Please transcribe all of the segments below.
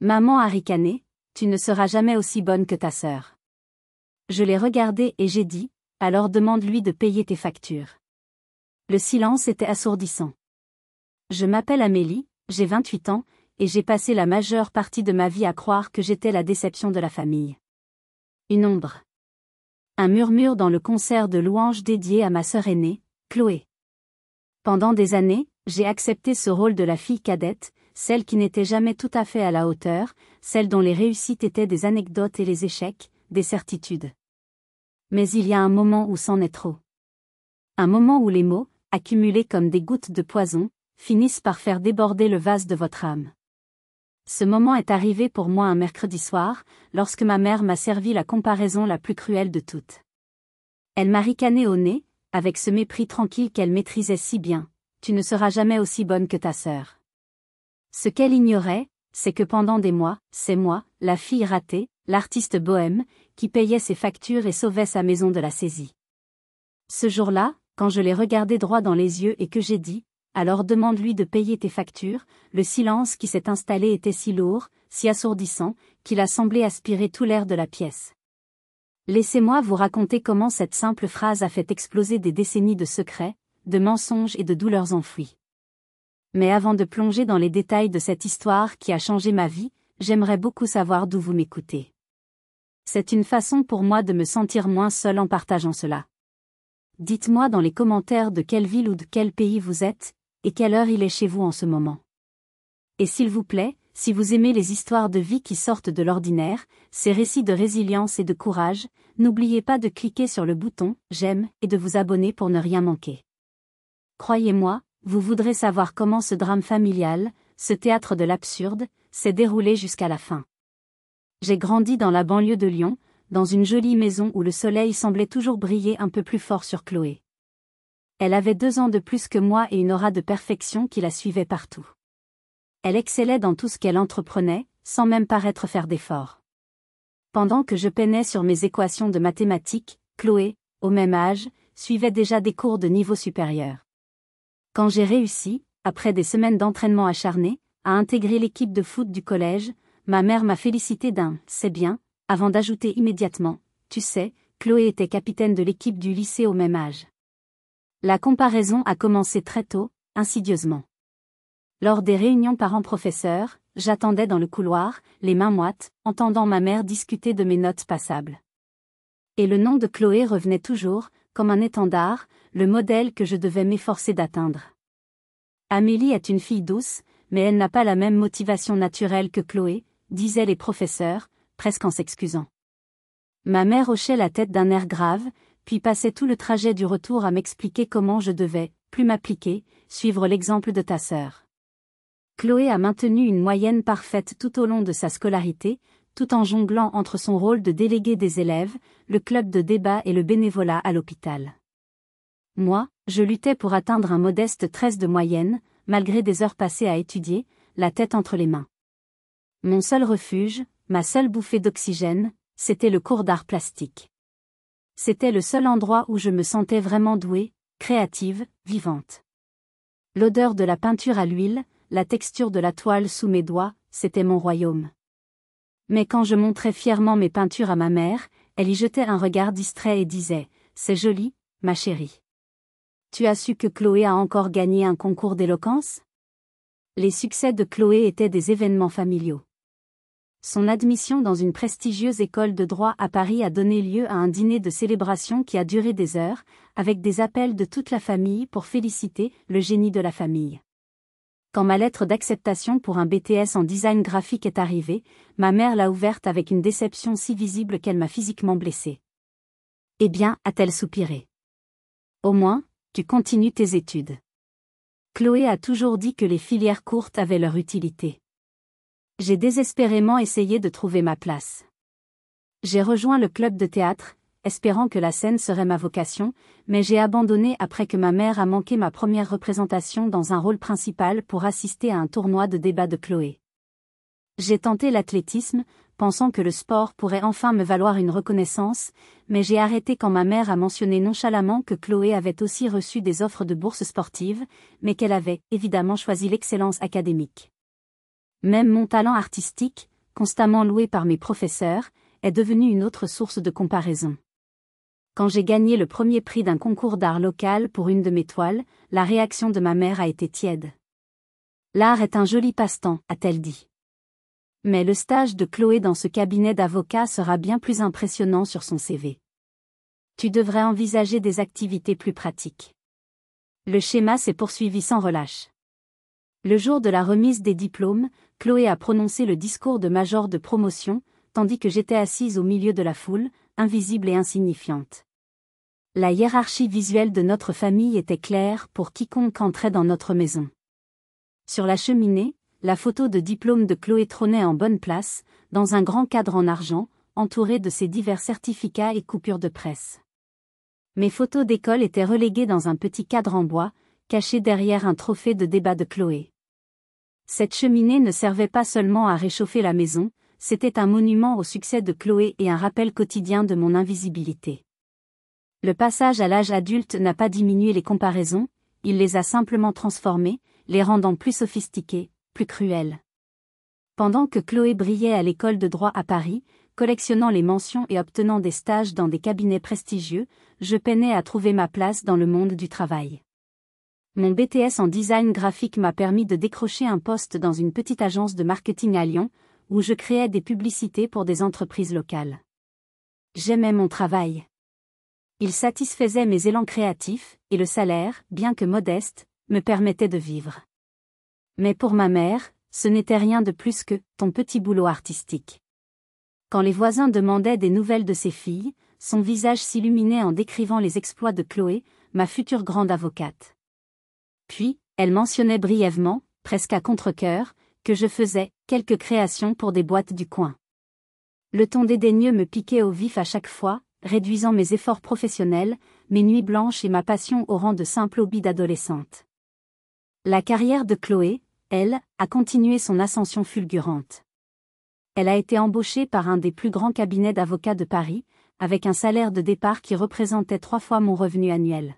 Maman a ricané, tu ne seras jamais aussi bonne que ta sœur. Je l'ai regardé et j'ai dit, alors demande-lui de payer tes factures. Le silence était assourdissant. Je m'appelle Amélie, j'ai 28 ans, et j'ai passé la majeure partie de ma vie à croire que j'étais la déception de la famille. Une ombre. Un murmure dans le concert de louanges dédié à ma sœur aînée, Chloé. Pendant des années, j'ai accepté ce rôle de la fille cadette, celle qui n'était jamais tout à fait à la hauteur, celle dont les réussites étaient des anecdotes et les échecs, des certitudes. Mais il y a un moment où c'en est trop. Un moment où les mots, accumulés comme des gouttes de poison, finissent par faire déborder le vase de votre âme. Ce moment est arrivé pour moi un mercredi soir, lorsque ma mère m'a servi la comparaison la plus cruelle de toutes. Elle m'a ricané au nez, avec ce mépris tranquille qu'elle maîtrisait si bien, tu ne seras jamais aussi bonne que ta sœur. Ce qu'elle ignorait, c'est que pendant des mois, c'est moi, la fille ratée, l'artiste bohème, qui payait ses factures et sauvait sa maison de la saisie. Ce jour-là, quand je l'ai regardé droit dans les yeux et que j'ai dit, alors demande-lui de payer tes factures, le silence qui s'est installé était si lourd, si assourdissant, qu'il a semblé aspirer tout l'air de la pièce. Laissez-moi vous raconter comment cette simple phrase a fait exploser des décennies de secrets, de mensonges et de douleurs enfouies. Mais avant de plonger dans les détails de cette histoire qui a changé ma vie, j'aimerais beaucoup savoir d'où vous m'écoutez. C'est une façon pour moi de me sentir moins seule en partageant cela. Dites-moi dans les commentaires de quelle ville ou de quel pays vous êtes, et quelle heure il est chez vous en ce moment. Et s'il vous plaît, si vous aimez les histoires de vie qui sortent de l'ordinaire, ces récits de résilience et de courage, n'oubliez pas de cliquer sur le bouton « J'aime » et de vous abonner pour ne rien manquer. Croyez-moi, vous voudrez savoir comment ce drame familial, ce théâtre de l'absurde, s'est déroulé jusqu'à la fin. J'ai grandi dans la banlieue de Lyon, dans une jolie maison où le soleil semblait toujours briller un peu plus fort sur Chloé. Elle avait 2 ans de plus que moi et une aura de perfection qui la suivait partout. Elle excellait dans tout ce qu'elle entreprenait, sans même paraître faire d'efforts. Pendant que je peinais sur mes équations de mathématiques, Chloé, au même âge, suivait déjà des cours de niveau supérieur. Quand j'ai réussi, après des semaines d'entraînement acharné, à intégrer l'équipe de foot du collège, ma mère m'a félicité d'un « c'est bien », avant d'ajouter immédiatement « tu sais, Chloé était capitaine de l'équipe du lycée au même âge ». La comparaison a commencé très tôt, insidieusement. Lors des réunions parents-professeurs, j'attendais dans le couloir, les mains moites, entendant ma mère discuter de mes notes passables. Et le nom de Chloé revenait toujours, comme un étendard, le modèle que je devais m'efforcer d'atteindre. Amélie est une fille douce, mais elle n'a pas la même motivation naturelle que Chloé, disaient les professeurs, presque en s'excusant. Ma mère hochait la tête d'un air grave, puis passait tout le trajet du retour à m'expliquer comment je devais, plus m'appliquer, suivre l'exemple de ta sœur. Chloé a maintenu une moyenne parfaite tout au long de sa scolarité, tout en jonglant entre son rôle de déléguée des élèves, le club de débat et le bénévolat à l'hôpital. Moi, je luttais pour atteindre un modeste 13 de moyenne, malgré des heures passées à étudier, la tête entre les mains. Mon seul refuge, ma seule bouffée d'oxygène, c'était le cours d'art plastique. C'était le seul endroit où je me sentais vraiment douée, créative, vivante. L'odeur de la peinture à l'huile, la texture de la toile sous mes doigts, c'était mon royaume. Mais quand je montrais fièrement mes peintures à ma mère, elle y jetait un regard distrait et disait « C'est joli, ma chérie. Tu as su que Chloé a encore gagné un concours d'éloquence ?» Les succès de Chloé étaient des événements familiaux. Son admission dans une prestigieuse école de droit à Paris a donné lieu à un dîner de célébration qui a duré des heures, avec des appels de toute la famille pour féliciter le génie de la famille. Quand ma lettre d'acceptation pour un BTS en design graphique est arrivée, ma mère l'a ouverte avec une déception si visible qu'elle m'a physiquement blessée. « Eh bien, a-t-elle soupiré. Au moins, tu continues tes études. » Chloé a toujours dit que les filières courtes avaient leur utilité. J'ai désespérément essayé de trouver ma place. J'ai rejoint le club de théâtre, espérant que la scène serait ma vocation, mais j'ai abandonné après que ma mère a manqué ma première représentation dans un rôle principal pour assister à un tournoi de débat de Chloé. J'ai tenté l'athlétisme, pensant que le sport pourrait enfin me valoir une reconnaissance, mais j'ai arrêté quand ma mère a mentionné nonchalamment que Chloé avait aussi reçu des offres de bourses sportives, mais qu'elle avait, évidemment, choisi l'excellence académique. Même mon talent artistique, constamment louée par mes professeurs, est devenue une autre source de comparaison. Quand j'ai gagné le premier prix d'un concours d'art local pour une de mes toiles, la réaction de ma mère a été tiède. L'art est un joli passe-temps, a-t-elle dit. Mais le stage de Chloé dans ce cabinet d'avocat sera bien plus impressionnant sur son CV. Tu devrais envisager des activités plus pratiques. Le schéma s'est poursuivi sans relâche. Le jour de la remise des diplômes, Chloé a prononcé le discours de major de promotion, tandis que j'étais assise au milieu de la foule, invisible et insignifiante. La hiérarchie visuelle de notre famille était claire pour quiconque entrait dans notre maison. Sur la cheminée, la photo de diplôme de Chloé trônait en bonne place, dans un grand cadre en argent, entouré de ses divers certificats et coupures de presse. Mes photos d'école étaient reléguées dans un petit cadre en bois, caché derrière un trophée de débat de Chloé. Cette cheminée ne servait pas seulement à réchauffer la maison, c'était un monument au succès de Chloé et un rappel quotidien de mon invisibilité. Le passage à l'âge adulte n'a pas diminué les comparaisons, il les a simplement transformées, les rendant plus sophistiquées, plus cruelles. Pendant que Chloé brillait à l'école de droit à Paris, collectionnant les mentions et obtenant des stages dans des cabinets prestigieux, je peinais à trouver ma place dans le monde du travail. Mon BTS en design graphique m'a permis de décrocher un poste dans une petite agence de marketing à Lyon, où je créais des publicités pour des entreprises locales. J'aimais mon travail. Il satisfaisait mes élans créatifs, et le salaire, bien que modeste, me permettait de vivre. Mais pour ma mère, ce n'était rien de plus que « ton petit boulot artistique ». Quand les voisins demandaient des nouvelles de ses filles, son visage s'illuminait en décrivant les exploits de Chloé, ma future grande avocate. Puis, elle mentionnait brièvement, presque à contre-cœur, que je faisais quelques créations pour des boîtes du coin. Le ton dédaigneux me piquait au vif à chaque fois, réduisant mes efforts professionnels, mes nuits blanches et ma passion au rang de simple hobby d'adolescente. La carrière de Chloé, elle, a continué son ascension fulgurante. Elle a été embauchée par un des plus grands cabinets d'avocats de Paris, avec un salaire de départ qui représentait 3 fois mon revenu annuel.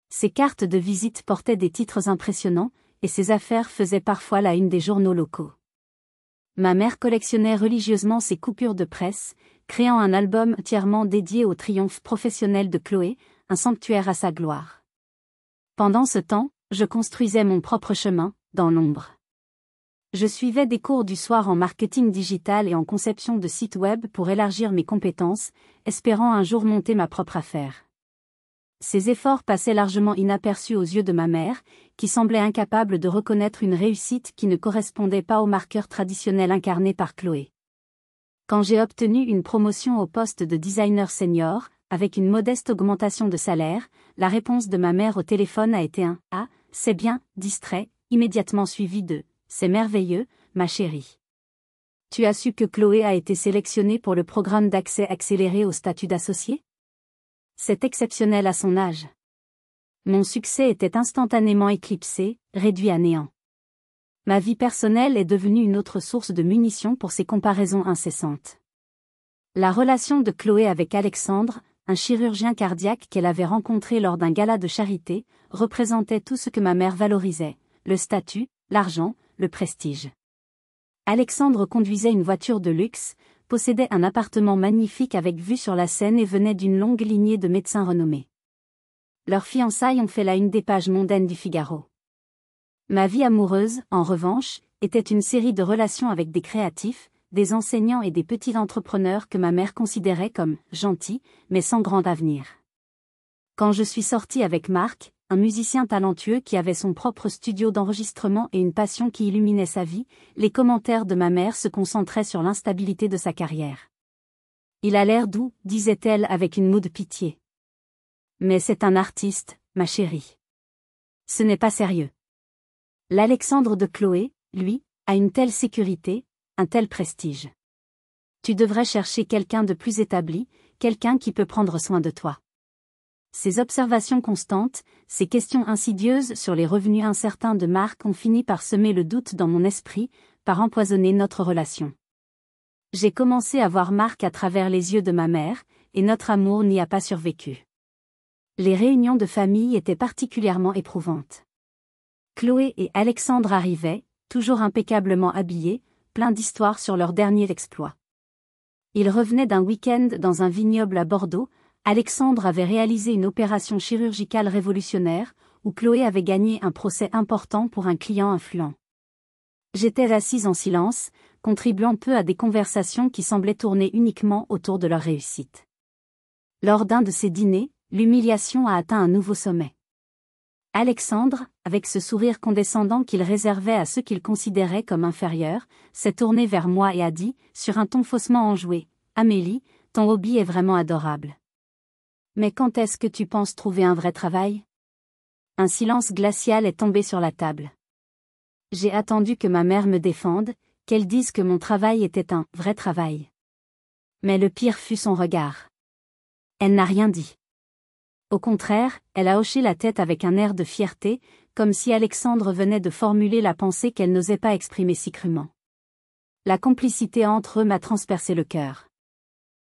Ses cartes de visite portaient des titres impressionnants, et ses affaires faisaient parfois la une des journaux locaux. Ma mère collectionnait religieusement ses coupures de presse, créant un album entièrement dédié au triomphe professionnel de Chloé, un sanctuaire à sa gloire. Pendant ce temps, je construisais mon propre chemin, dans l'ombre. Je suivais des cours du soir en marketing digital et en conception de sites web pour élargir mes compétences, espérant un jour monter ma propre affaire. Ces efforts passaient largement inaperçus aux yeux de ma mère, qui semblait incapable de reconnaître une réussite qui ne correspondait pas aux marqueurs traditionnels incarnés par Chloé. Quand j'ai obtenu une promotion au poste de designer senior, avec une modeste augmentation de salaire, la réponse de ma mère au téléphone a été un « Ah, c'est bien », distrait, immédiatement suivi de « C'est merveilleux, ma chérie. Tu as su que Chloé a été sélectionnée pour le programme d'accès accéléré au statut d'associé ? C'est exceptionnel à son âge. » Mon succès était instantanément éclipsé, réduit à néant. Ma vie personnelle est devenue une autre source de munitions pour ces comparaisons incessantes. La relation de Chloé avec Alexandre, un chirurgien cardiaque qu'elle avait rencontré lors d'un gala de charité, représentait tout ce que ma mère valorisait, le statut, l'argent, le prestige. Alexandre conduisait une voiture de luxe, possédait un appartement magnifique avec vue sur la Seine et venait d'une longue lignée de médecins renommés. Leurs fiançailles ont fait la une des pages mondaines du Figaro. Ma vie amoureuse, en revanche, était une série de relations avec des créatifs, des enseignants et des petits entrepreneurs que ma mère considérait comme « gentils », mais sans grand avenir. Quand je suis sortie avec Marc, un musicien talentueux qui avait son propre studio d'enregistrement et une passion qui illuminait sa vie, les commentaires de ma mère se concentraient sur l'instabilité de sa carrière. « Il a l'air doux », disait-elle avec une moue de pitié. « Mais c'est un artiste, ma chérie. Ce n'est pas sérieux. » L'Alexandre de Chloé, lui, a une telle sécurité, un tel prestige. Tu devrais chercher quelqu'un de plus établi, quelqu'un qui peut prendre soin de toi. Ces observations constantes, ces questions insidieuses sur les revenus incertains de Marc ont fini par semer le doute dans mon esprit, par empoisonner notre relation. J'ai commencé à voir Marc à travers les yeux de ma mère, et notre amour n'y a pas survécu. Les réunions de famille étaient particulièrement éprouvantes. Chloé et Alexandre arrivaient, toujours impeccablement habillés, plein d'histoires sur leurs derniers exploits. Ils revenaient d'un week-end dans un vignoble à Bordeaux. Alexandre avait réalisé une opération chirurgicale révolutionnaire, où Chloé avait gagné un procès important pour un client influent. J'étais assise en silence, contribuant peu à des conversations qui semblaient tourner uniquement autour de leur réussite. Lors d'un de ces dîners, l'humiliation a atteint un nouveau sommet. Alexandre, avec ce sourire condescendant qu'il réservait à ceux qu'il considérait comme inférieurs, s'est tourné vers moi et a dit, sur un ton faussement enjoué, « Amélie, ton hobby est vraiment adorable. Mais quand est-ce que tu penses trouver un vrai travail ?» Un silence glacial est tombé sur la table. J'ai attendu que ma mère me défende, qu'elle dise que mon travail était un « vrai travail ». Mais le pire fut son regard. Elle n'a rien dit. Au contraire, elle a hoché la tête avec un air de fierté, comme si Alexandre venait de formuler la pensée qu'elle n'osait pas exprimer si crûment. La complicité entre eux m'a transpercé le cœur.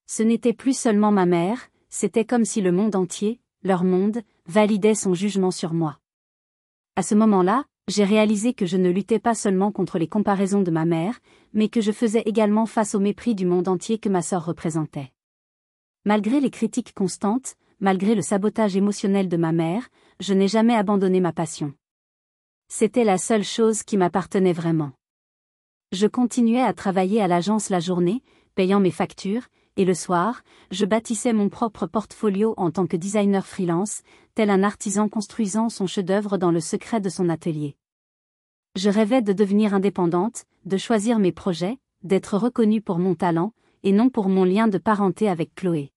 Ce n'était plus seulement ma mère, c'était comme si le monde entier, leur monde, validait son jugement sur moi. À ce moment-là, j'ai réalisé que je ne luttais pas seulement contre les comparaisons de ma mère, mais que je faisais également face au mépris du monde entier que ma sœur représentait. Malgré les critiques constantes, malgré le sabotage émotionnel de ma mère, je n'ai jamais abandonné ma passion. C'était la seule chose qui m'appartenait vraiment. Je continuais à travailler à l'agence la journée, payant mes factures, et le soir, je bâtissais mon propre portfolio en tant que designer freelance, tel un artisan construisant son chef-d'œuvre dans le secret de son atelier. Je rêvais de devenir indépendante, de choisir mes projets, d'être reconnue pour mon talent, et non pour mon lien de parenté avec Chloé.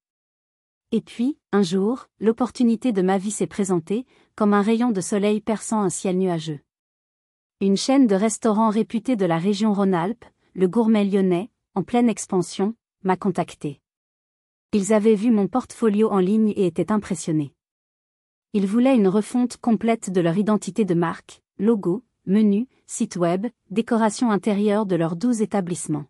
Et puis, un jour, l'opportunité de ma vie s'est présentée, comme un rayon de soleil perçant un ciel nuageux. Une chaîne de restaurants réputée de la région Rhône-Alpes, le Gourmet Lyonnais, en pleine expansion, m'a contacté. Ils avaient vu mon portfolio en ligne et étaient impressionnés. Ils voulaient une refonte complète de leur identité de marque, logo, menu, site web, décoration intérieure de leurs 12 établissements.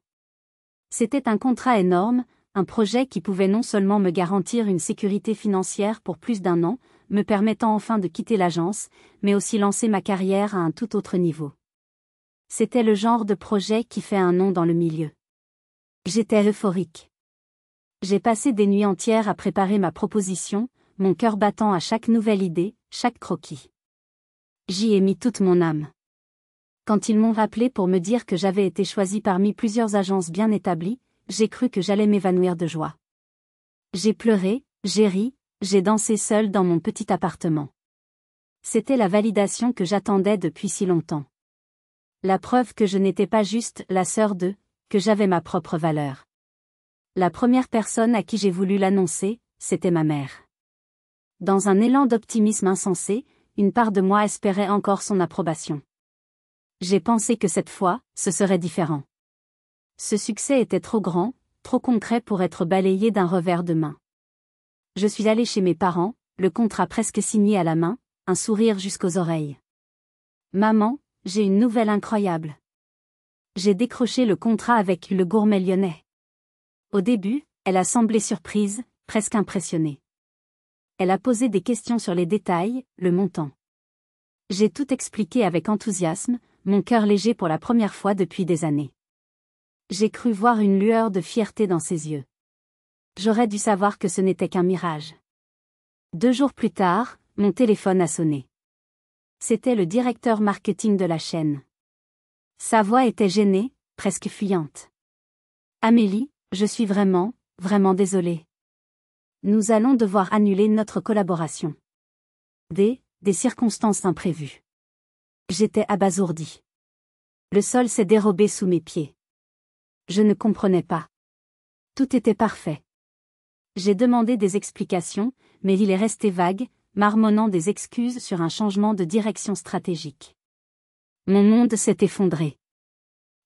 C'était un contrat énorme, un projet qui pouvait non seulement me garantir une sécurité financière pour plus d'1 an, me permettant enfin de quitter l'agence, mais aussi lancer ma carrière à un tout autre niveau. C'était le genre de projet qui fait un nom dans le milieu. J'étais euphorique. J'ai passé des nuits entières à préparer ma proposition, mon cœur battant à chaque nouvelle idée, chaque croquis. J'y ai mis toute mon âme. Quand ils m'ont rappelé pour me dire que j'avais été choisie parmi plusieurs agences bien établies, j'ai cru que j'allais m'évanouir de joie. J'ai pleuré, j'ai ri, j'ai dansé seule dans mon petit appartement. C'était la validation que j'attendais depuis si longtemps. La preuve que je n'étais pas juste la sœur d'eux, que j'avais ma propre valeur. La première personne à qui j'ai voulu l'annoncer, c'était ma mère. Dans un élan d'optimisme insensé, une part de moi espérait encore son approbation. J'ai pensé que cette fois, ce serait différent. Ce succès était trop grand, trop concret pour être balayé d'un revers de main. Je suis allée chez mes parents, le contrat presque signé à la main, un sourire jusqu'aux oreilles. Maman, j'ai une nouvelle incroyable. J'ai décroché le contrat avec le Gourmet Lyonnais. Au début, elle a semblé surprise, presque impressionnée. Elle a posé des questions sur les détails, le montant. J'ai tout expliqué avec enthousiasme, mon cœur léger pour la première fois depuis des années. J'ai cru voir une lueur de fierté dans ses yeux. J'aurais dû savoir que ce n'était qu'un mirage. 2 jours plus tard, mon téléphone a sonné. C'était le directeur marketing de la chaîne. Sa voix était gênée, presque fuyante. « Amélie, je suis vraiment désolée. Nous allons devoir annuler notre collaboration. Des circonstances imprévues. » J'étais abasourdie. Le sol s'est dérobé sous mes pieds. Je ne comprenais pas. Tout était parfait. J'ai demandé des explications, mais il est resté vague, marmonnant des excuses sur un changement de direction stratégique. Mon monde s'est effondré.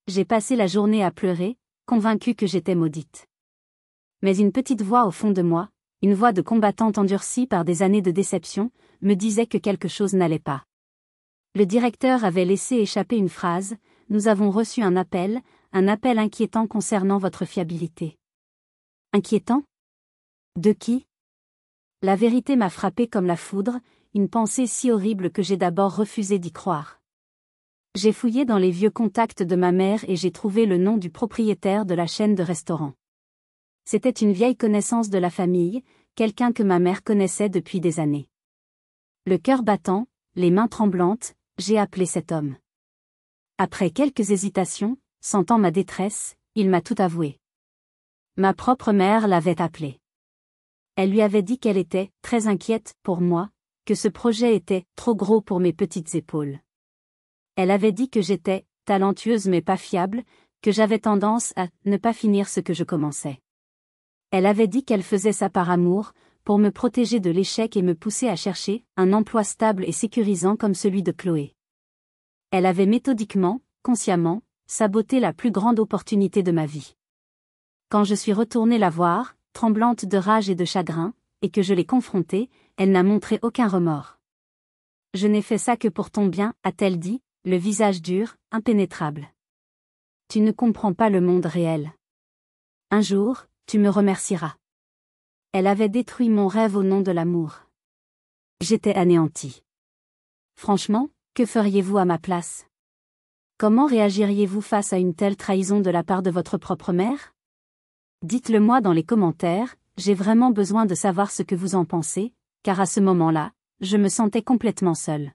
J'ai passé la journée à pleurer, convaincue que j'étais maudite. Mais une petite voix au fond de moi, une voix de combattante endurcie par des années de déception, me disait que quelque chose n'allait pas. Le directeur avait laissé échapper une phrase, « Nous avons reçu un appel inquiétant concernant votre fiabilité. » Inquiétant ? De qui ? La vérité m'a frappé comme la foudre, une pensée si horrible que j'ai d'abord refusé d'y croire. J'ai fouillé dans les vieux contacts de ma mère et j'ai trouvé le nom du propriétaire de la chaîne de restaurants. C'était une vieille connaissance de la famille, quelqu'un que ma mère connaissait depuis des années. Le cœur battant, les mains tremblantes, j'ai appelé cet homme. Après quelques hésitations, sentant ma détresse, il m'a tout avoué. Ma propre mère l'avait appelé. Elle lui avait dit qu'elle était très inquiète pour moi, que ce projet était trop gros pour mes petites épaules. Elle avait dit que j'étais talentueuse mais pas fiable, que j'avais tendance à ne pas finir ce que je commençais. Elle avait dit qu'elle faisait ça par amour, pour me protéger de l'échec et me pousser à chercher un emploi stable et sécurisant comme celui de Chloé. Elle avait méthodiquement, consciemment, saboté la plus grande opportunité de ma vie. Quand je suis retournée la voir, tremblante de rage et de chagrin, et que je l'ai confrontée, elle n'a montré aucun remords. « Je n'ai fait ça que pour ton bien », a-t-elle dit, le visage dur, impénétrable. « Tu ne comprends pas le monde réel. Un jour, tu me remercieras. » Elle avait détruit mon rêve au nom de l'amour. J'étais anéantie. Franchement, que feriez-vous à ma place? Comment réagiriez-vous face à une telle trahison de la part de votre propre mère? Dites-le moi dans les commentaires, j'ai vraiment besoin de savoir ce que vous en pensez, car à ce moment-là, je me sentais complètement seule.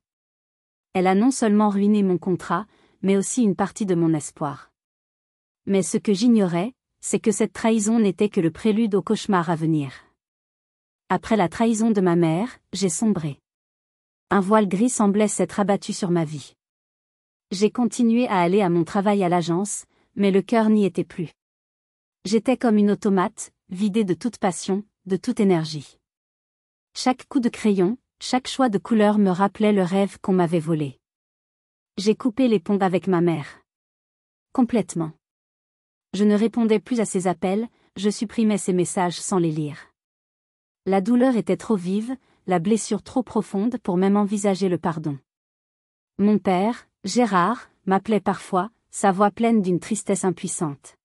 Elle a non seulement ruiné mon contrat, mais aussi une partie de mon espoir. Mais ce que j'ignorais, c'est que cette trahison n'était que le prélude au cauchemar à venir. Après la trahison de ma mère, j'ai sombré. Un voile gris semblait s'être abattu sur ma vie. J'ai continué à aller à mon travail à l'agence, mais le cœur n'y était plus. J'étais comme une automate, vidée de toute passion, de toute énergie. Chaque coup de crayon, chaque choix de couleur me rappelait le rêve qu'on m'avait volé. J'ai coupé les ponts avec ma mère. Complètement. Je ne répondais plus à ses appels, je supprimais ses messages sans les lire. La douleur était trop vive, la blessure trop profonde pour même envisager le pardon. Mon père, Gérard, m'appelait parfois, sa voix pleine d'une tristesse impuissante.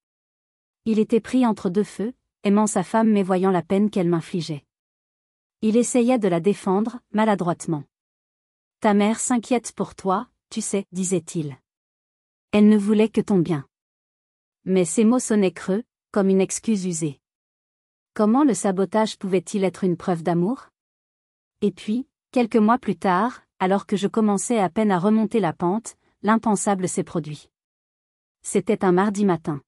Il était pris entre deux feux, aimant sa femme mais voyant la peine qu'elle m'infligeait. Il essayait de la défendre, maladroitement. « Ta mère s'inquiète pour toi, tu sais, » disait-il. Elle ne voulait que ton bien. Mais ces mots sonnaient creux, comme une excuse usée. Comment le sabotage pouvait-il être une preuve d'amour? Et puis, quelques mois plus tard, alors que je commençais à peine à remonter la pente, l'impensable s'est produit. C'était un mardi matin.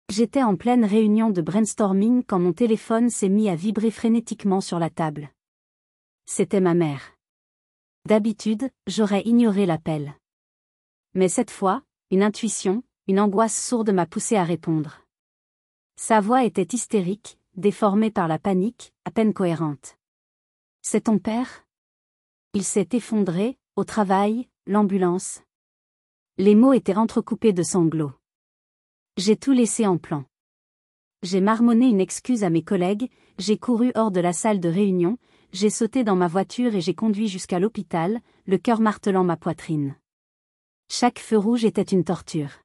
J'étais en pleine réunion de brainstorming quand mon téléphone s'est mis à vibrer frénétiquement sur la table. C'était ma mère. D'habitude, j'aurais ignoré l'appel. Mais cette fois, une intuition, une angoisse sourde m'a poussé à répondre. Sa voix était hystérique, déformée par la panique, à peine cohérente. « C'est ton père ? Il s'est effondré, au travail, l'ambulance. » Les mots étaient entrecoupés de sanglots. J'ai tout laissé en plan. J'ai marmonné une excuse à mes collègues, j'ai couru hors de la salle de réunion, j'ai sauté dans ma voiture et j'ai conduit jusqu'à l'hôpital, le cœur martelant ma poitrine. Chaque feu rouge était une torture.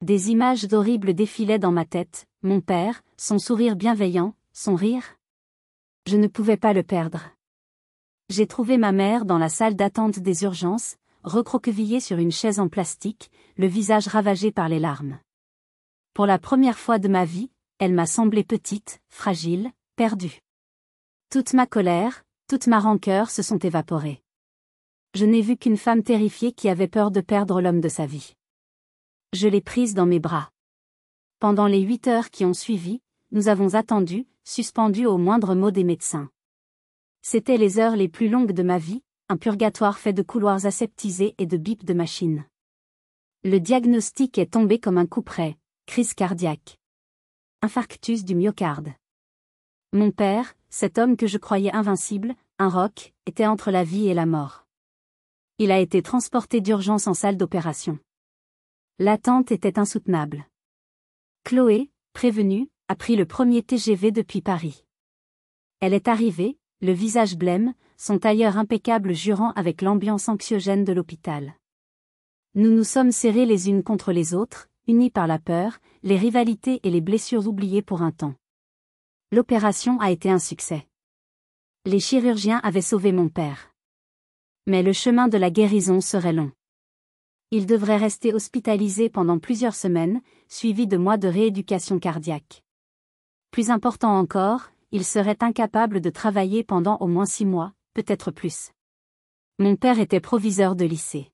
Des images horribles défilaient dans ma tête, mon père, son sourire bienveillant, son rire. Je ne pouvais pas le perdre. J'ai trouvé ma mère dans la salle d'attente des urgences, recroquevillée sur une chaise en plastique, le visage ravagé par les larmes. Pour la première fois de ma vie, elle m'a semblé petite, fragile, perdue. Toute ma colère, toute ma rancœur se sont évaporées. Je n'ai vu qu'une femme terrifiée qui avait peur de perdre l'homme de sa vie. Je l'ai prise dans mes bras. Pendant les 8 heures qui ont suivi, nous avons attendu, suspendus au moindre mot des médecins. C'étaient les heures les plus longues de ma vie, un purgatoire fait de couloirs aseptisés et de bips de machines. Le diagnostic est tombé comme un coup près. Crise cardiaque. Infarctus du myocarde. Mon père, cet homme que je croyais invincible, un roc, était entre la vie et la mort. Il a été transporté d'urgence en salle d'opération. L'attente était insoutenable. Chloé, prévenue, a pris le premier TGV depuis Paris. Elle est arrivée, le visage blême, son tailleur impeccable jurant avec l'ambiance anxiogène de l'hôpital. Nous nous sommes serrés les unes contre les autres, unis par la peur, les rivalités et les blessures oubliées pour un temps. L'opération a été un succès. Les chirurgiens avaient sauvé mon père. Mais le chemin de la guérison serait long. Il devrait rester hospitalisé pendant plusieurs semaines, suivi de mois de rééducation cardiaque. Plus important encore, il serait incapable de travailler pendant au moins 6 mois, peut-être plus. Mon père était proviseur de lycée.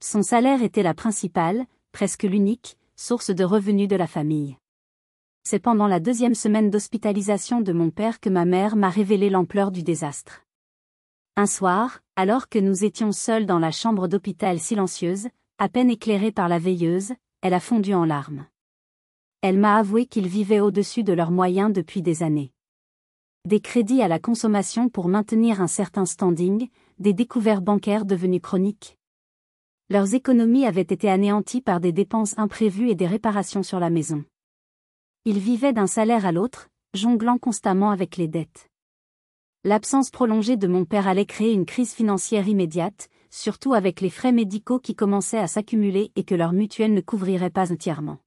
Son salaire était la principale, presque l'unique, source de revenus de la famille. C'est pendant la 2e semaine d'hospitalisation de mon père que ma mère m'a révélé l'ampleur du désastre. Un soir, alors que nous étions seuls dans la chambre d'hôpital silencieuse, à peine éclairée par la veilleuse, elle a fondu en larmes. Elle m'a avoué qu'ils vivaient au-dessus de leurs moyens depuis des années. Des crédits à la consommation pour maintenir un certain standing, des découverts bancaires devenus chroniques. Leurs économies avaient été anéanties par des dépenses imprévues et des réparations sur la maison. Ils vivaient d'un salaire à l'autre, jonglant constamment avec les dettes. L'absence prolongée de mon père allait créer une crise financière immédiate, surtout avec les frais médicaux qui commençaient à s'accumuler et que leur mutuelle ne couvrirait pas entièrement.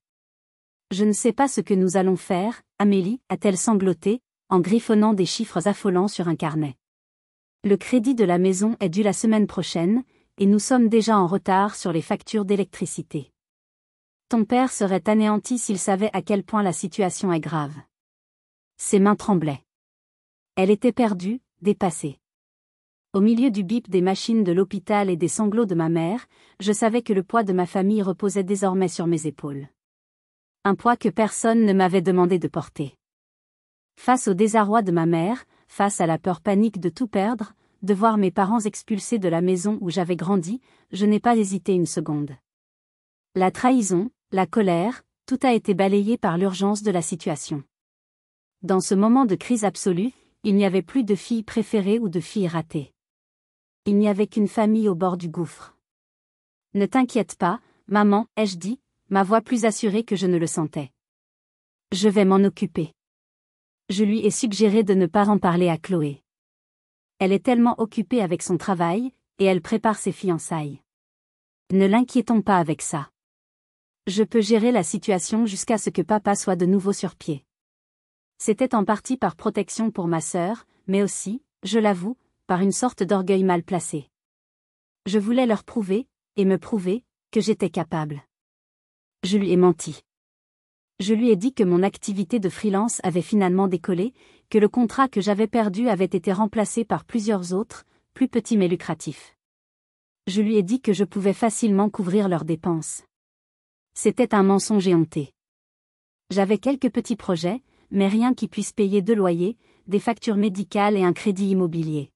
« Je ne sais pas ce que nous allons faire, Amélie, a-t-elle sangloté, en griffonnant des chiffres affolants sur un carnet. Le crédit de la maison est dû la semaine prochaine, et nous sommes déjà en retard sur les factures d'électricité. Ton père serait anéanti s'il savait à quel point la situation est grave. » Ses mains tremblaient. Elle était perdue, dépassée. Au milieu du bip des machines de l'hôpital et des sanglots de ma mère, je savais que le poids de ma famille reposait désormais sur mes épaules. Un poids que personne ne m'avait demandé de porter. Face au désarroi de ma mère, face à la peur panique de tout perdre, de voir mes parents expulsés de la maison où j'avais grandi, je n'ai pas hésité une seconde. La trahison, la colère, tout a été balayé par l'urgence de la situation. Dans ce moment de crise absolue, il n'y avait plus de fille préférée ou de fille ratée. Il n'y avait qu'une famille au bord du gouffre. « Ne t'inquiète pas, maman, ai-je dit, ma voix plus assurée que je ne le sentais. Je vais m'en occuper. » Je lui ai suggéré de ne pas en parler à Chloé. Elle est tellement occupée avec son travail, et elle prépare ses fiançailles. Ne l'inquiétons pas avec ça. Je peux gérer la situation jusqu'à ce que papa soit de nouveau sur pied. C'était en partie par protection pour ma sœur, mais aussi, je l'avoue, par une sorte d'orgueil mal placé. Je voulais leur prouver, et me prouver, que j'étais capable. Je lui ai menti. Je lui ai dit que mon activité de freelance avait finalement décollé, que le contrat que j'avais perdu avait été remplacé par plusieurs autres, plus petits mais lucratifs. Je lui ai dit que je pouvais facilement couvrir leurs dépenses. C'était un mensonge éhonté. J'avais quelques petits projets, mais rien qui puisse payer 2 loyers, des factures médicales et un crédit immobilier.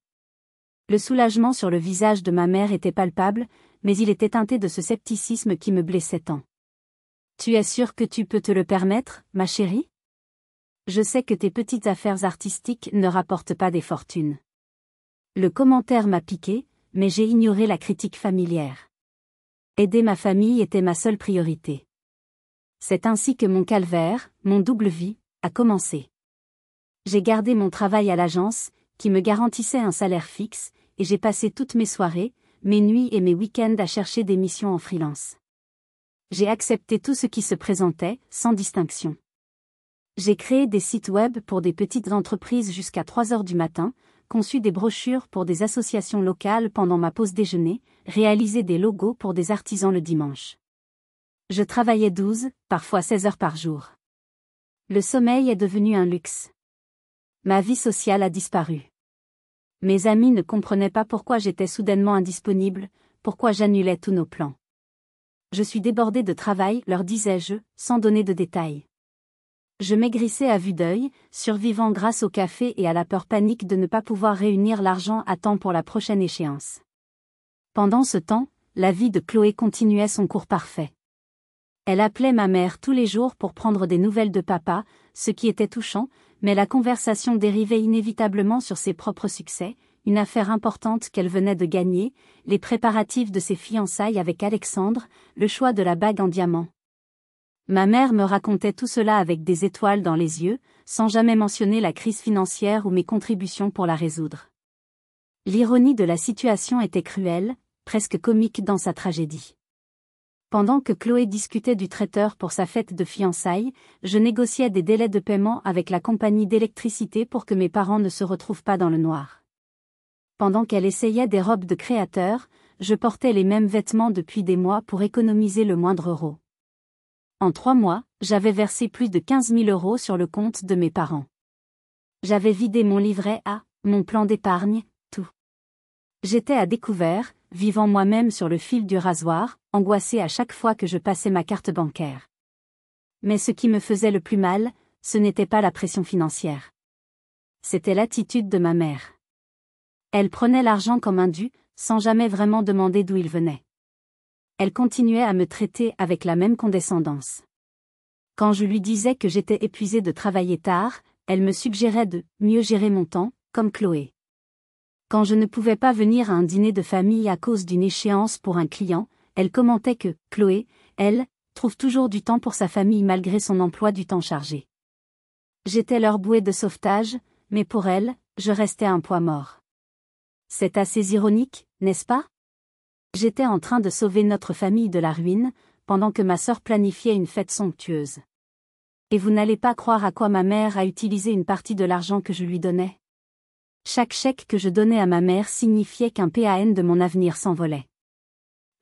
Le soulagement sur le visage de ma mère était palpable, mais il était teinté de ce scepticisme qui me blessait tant. « Tu es sûre que tu peux te le permettre, ma chérie ? Je sais que tes petites affaires artistiques ne rapportent pas des fortunes. » Le commentaire m'a piqué, mais j'ai ignoré la critique familière. Aider ma famille était ma seule priorité. C'est ainsi que mon calvaire, mon double vie, a commencé. J'ai gardé mon travail à l'agence, qui me garantissait un salaire fixe, et j'ai passé toutes mes soirées, mes nuits et mes week-ends à chercher des missions en freelance. J'ai accepté tout ce qui se présentait, sans distinction. J'ai créé des sites web pour des petites entreprises jusqu'à 3 heures du matin, conçu des brochures pour des associations locales pendant ma pause déjeuner, réalisé des logos pour des artisans le dimanche. Je travaillais 12, parfois 16 heures par jour. Le sommeil est devenu un luxe. Ma vie sociale a disparu. Mes amis ne comprenaient pas pourquoi j'étais soudainement indisponible, pourquoi j'annulais tous nos plans. Je suis débordée de travail, leur disais-je, sans donner de détails. Je maigrissais à vue d'œil, survivant grâce au café et à la peur panique de ne pas pouvoir réunir l'argent à temps pour la prochaine échéance. Pendant ce temps, la vie de Chloé continuait son cours parfait. Elle appelait ma mère tous les jours pour prendre des nouvelles de papa, ce qui était touchant, mais la conversation dérivait inévitablement sur ses propres succès, une affaire importante qu'elle venait de gagner, les préparatifs de ses fiançailles avec Alexandre, le choix de la bague en diamant. Ma mère me racontait tout cela avec des étoiles dans les yeux, sans jamais mentionner la crise financière ou mes contributions pour la résoudre. L'ironie de la situation était cruelle, presque comique dans sa tragédie. Pendant que Chloé discutait du traiteur pour sa fête de fiançailles, je négociais des délais de paiement avec la compagnie d'électricité pour que mes parents ne se retrouvent pas dans le noir. Pendant qu'elle essayait des robes de créateur, je portais les mêmes vêtements depuis des mois pour économiser le moindre euro. En 3 mois, j'avais versé plus de 15 000 € sur le compte de mes parents. J'avais vidé mon livret A, mon plan d'épargne, tout. J'étais à découvert, vivant moi-même sur le fil du rasoir, angoissée à chaque fois que je passais ma carte bancaire. Mais ce qui me faisait le plus mal, ce n'était pas la pression financière. C'était l'attitude de ma mère. Elle prenait l'argent comme un dû, sans jamais vraiment demander d'où il venait. Elle continuait à me traiter avec la même condescendance. Quand je lui disais que j'étais épuisée de travailler tard, elle me suggérait de mieux gérer mon temps, comme Chloé. Quand je ne pouvais pas venir à un dîner de famille à cause d'une échéance pour un client, elle commentait que Chloé, elle, trouve toujours du temps pour sa famille malgré son emploi du temps chargé. J'étais leur bouée de sauvetage, mais pour elle, je restais un poids mort. C'est assez ironique, n'est-ce pas? J'étais en train de sauver notre famille de la ruine, pendant que ma sœur planifiait une fête somptueuse. Et vous n'allez pas croire à quoi ma mère a utilisé une partie de l'argent que je lui donnais. Chaque chèque que je donnais à ma mère signifiait qu'un PAN de mon avenir s'envolait.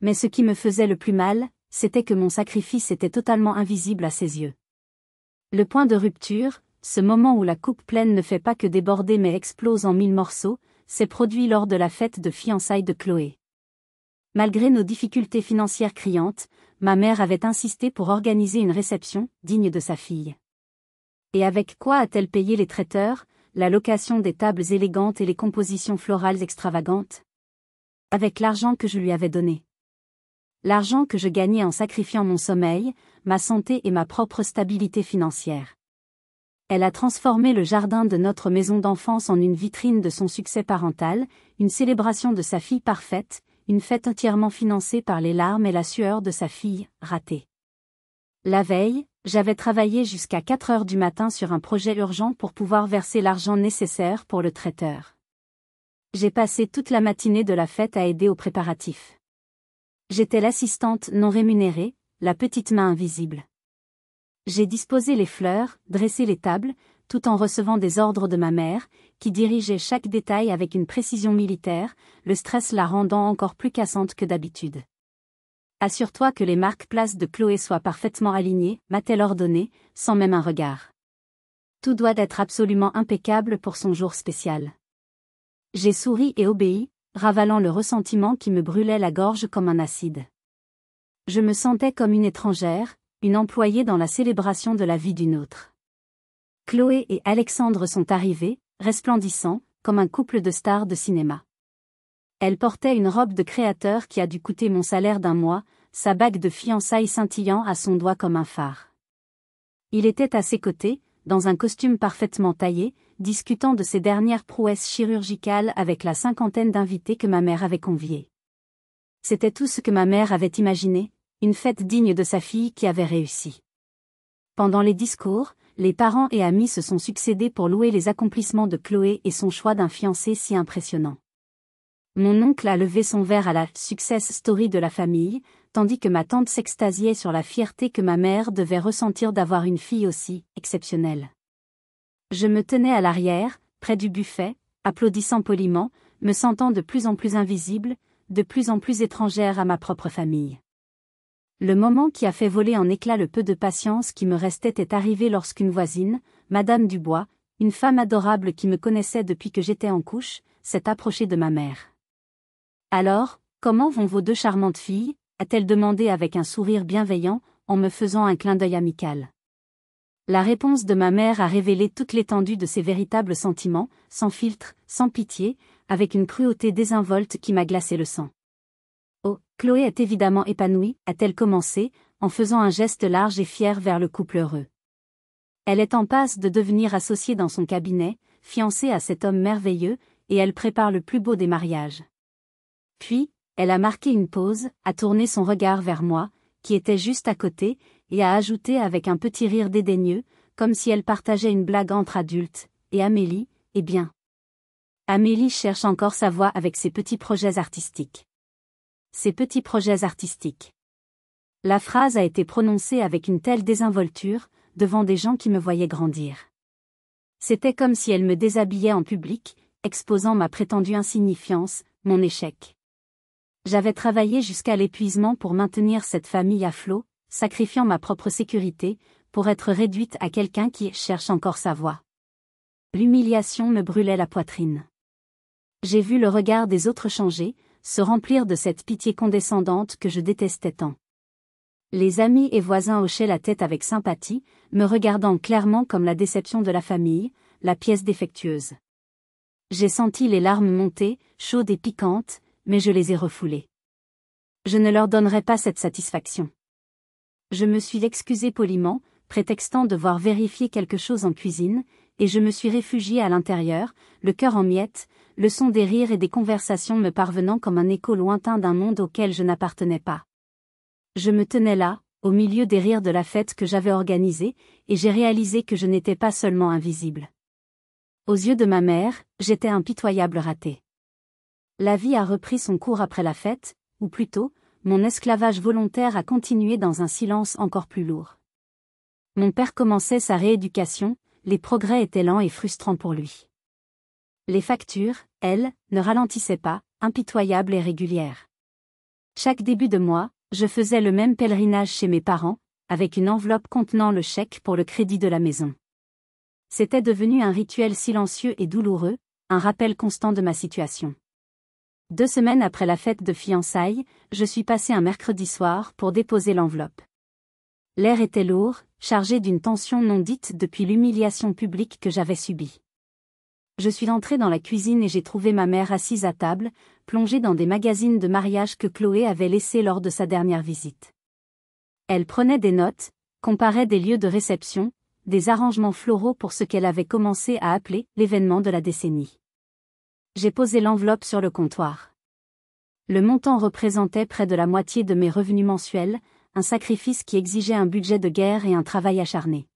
Mais ce qui me faisait le plus mal, c'était que mon sacrifice était totalement invisible à ses yeux. Le point de rupture, ce moment où la coupe pleine ne fait pas que déborder mais explose en 1000 morceaux, s'est produit lors de la fête de fiançailles de Chloé. Malgré nos difficultés financières criantes, ma mère avait insisté pour organiser une réception digne de sa fille. Et avec quoi a-t-elle payé les traiteurs, la location des tables élégantes et les compositions florales extravagantes? Avec l'argent que je lui avais donné. L'argent que je gagnais en sacrifiant mon sommeil, ma santé et ma propre stabilité financière. Elle a transformé le jardin de notre maison d'enfance en une vitrine de son succès parental, une célébration de sa fille parfaite, une fête entièrement financée par les larmes et la sueur de sa fille, ratée. La veille, j'avais travaillé jusqu'à 4 heures du matin sur un projet urgent pour pouvoir verser l'argent nécessaire pour le traiteur. J'ai passé toute la matinée de la fête à aider aux préparatifs. J'étais l'assistante non rémunérée, la petite main invisible. J'ai disposé les fleurs, dressé les tables, tout en recevant des ordres de ma mère, qui dirigeait chaque détail avec une précision militaire, le stress la rendant encore plus cassante que d'habitude. Assure-toi que les marque-places de Chloé soient parfaitement alignées, m'a-t-elle ordonné, sans même un regard. Tout doit être absolument impeccable pour son jour spécial. J'ai souri et obéi, ravalant le ressentiment qui me brûlait la gorge comme un acide. Je me sentais comme une étrangère, une employée dans la célébration de la vie d'une autre. Chloé et Alexandre sont arrivés, resplendissants, comme un couple de stars de cinéma. Elle portait une robe de créateur qui a dû coûter mon salaire d'un mois, sa bague de fiançailles scintillant à son doigt comme un phare. Il était à ses côtés, dans un costume parfaitement taillé, discutant de ses dernières prouesses chirurgicales avec la 50aine d'invités que ma mère avait conviés. C'était tout ce que ma mère avait imaginé, une fête digne de sa fille qui avait réussi. Pendant les discours, les parents et amis se sont succédés pour louer les accomplissements de Chloé et son choix d'un fiancé si impressionnant. Mon oncle a levé son verre à la success story de la famille, tandis que ma tante s'extasiait sur la fierté que ma mère devait ressentir d'avoir une fille aussi exceptionnelle. Je me tenais à l'arrière, près du buffet, applaudissant poliment, me sentant de plus en plus invisible, de plus en plus étrangère à ma propre famille. Le moment qui a fait voler en éclats le peu de patience qui me restait est arrivé lorsqu'une voisine, Madame Dubois, une femme adorable qui me connaissait depuis que j'étais en couche, s'est approchée de ma mère. « Alors, comment vont vos 2 charmantes filles ?» a-t-elle demandé avec un sourire bienveillant, en me faisant un clin d'œil amical. La réponse de ma mère a révélé toute l'étendue de ses véritables sentiments, sans filtre, sans pitié, avec une cruauté désinvolte qui m'a glacé le sang. Oh, Chloé est évidemment épanouie, a-t-elle commencé, en faisant un geste large et fier vers le couple heureux. Elle est en passe de devenir associée dans son cabinet, fiancée à cet homme merveilleux, et elle prépare le plus beau des mariages. Puis, elle a marqué une pause, a tourné son regard vers moi, qui était juste à côté, et a ajouté avec un petit rire dédaigneux, comme si elle partageait une blague entre adultes, « Et Amélie, eh bien. » Amélie cherche encore sa voie avec ses petits projets artistiques. Ses petits projets artistiques. La phrase a été prononcée avec une telle désinvolture, devant des gens qui me voyaient grandir. C'était comme si elle me déshabillait en public, exposant ma prétendue insignifiance, mon échec. J'avais travaillé jusqu'à l'épuisement pour maintenir cette famille à flot, sacrifiant ma propre sécurité, pour être réduite à quelqu'un qui cherche encore sa voie. L'humiliation me brûlait la poitrine. J'ai vu le regard des autres changer, se remplir de cette pitié condescendante que je détestais tant. Les amis et voisins hochaient la tête avec sympathie, me regardant clairement comme la déception de la famille, la pièce défectueuse. J'ai senti les larmes monter, chaudes et piquantes, mais je les ai refoulées. Je ne leur donnerai pas cette satisfaction. Je me suis excusée poliment, prétextant devoir vérifier quelque chose en cuisine, et je me suis réfugiée à l'intérieur, le cœur en miettes, le son des rires et des conversations me parvenant comme un écho lointain d'un monde auquel je n'appartenais pas. Je me tenais là, au milieu des rires de la fête que j'avais organisée, et j'ai réalisé que je n'étais pas seulement invisible. Aux yeux de ma mère, j'étais un pitoyable raté. La vie a repris son cours après la fête, ou plutôt, mon esclavage volontaire a continué dans un silence encore plus lourd. Mon père commençait sa rééducation, les progrès étaient lents et frustrants pour lui. Les factures, elles, ne ralentissaient pas, impitoyables et régulières. Chaque début de mois, je faisais le même pèlerinage chez mes parents, avec une enveloppe contenant le chèque pour le crédit de la maison. C'était devenu un rituel silencieux et douloureux, un rappel constant de ma situation. 2 semaines après la fête de fiançailles, je suis passé un mercredi soir pour déposer l'enveloppe. L'air était lourd, chargé d'une tension non dite depuis l'humiliation publique que j'avais subie. Je suis entré dans la cuisine et j'ai trouvé ma mère assise à table, plongée dans des magazines de mariage que Chloé avait laissés lors de sa dernière visite. Elle prenait des notes, comparait des lieux de réception, des arrangements floraux pour ce qu'elle avait commencé à appeler l'événement de la décennie. J'ai posé l'enveloppe sur le comptoir. Le montant représentait près de la moitié de mes revenus mensuels, un sacrifice qui exigeait un budget de guerre et un travail acharné.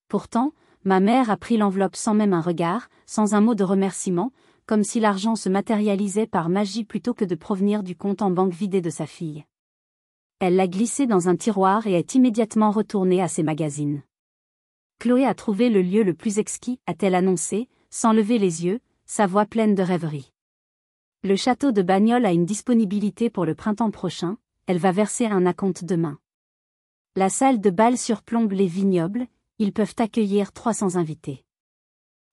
Pourtant, ma mère a pris l'enveloppe sans même un regard, sans un mot de remerciement, comme si l'argent se matérialisait par magie plutôt que de provenir du compte en banque vidé de sa fille. Elle l'a glissé dans un tiroir et est immédiatement retournée à ses magazines. Chloé a trouvé le lieu le plus exquis, a-t-elle annoncé, sans lever les yeux, sa voix pleine de rêverie. Le château de Bagnols a une disponibilité pour le printemps prochain, elle va verser un acompte demain. La salle de bal surplombe les vignobles, ils peuvent accueillir 300 invités.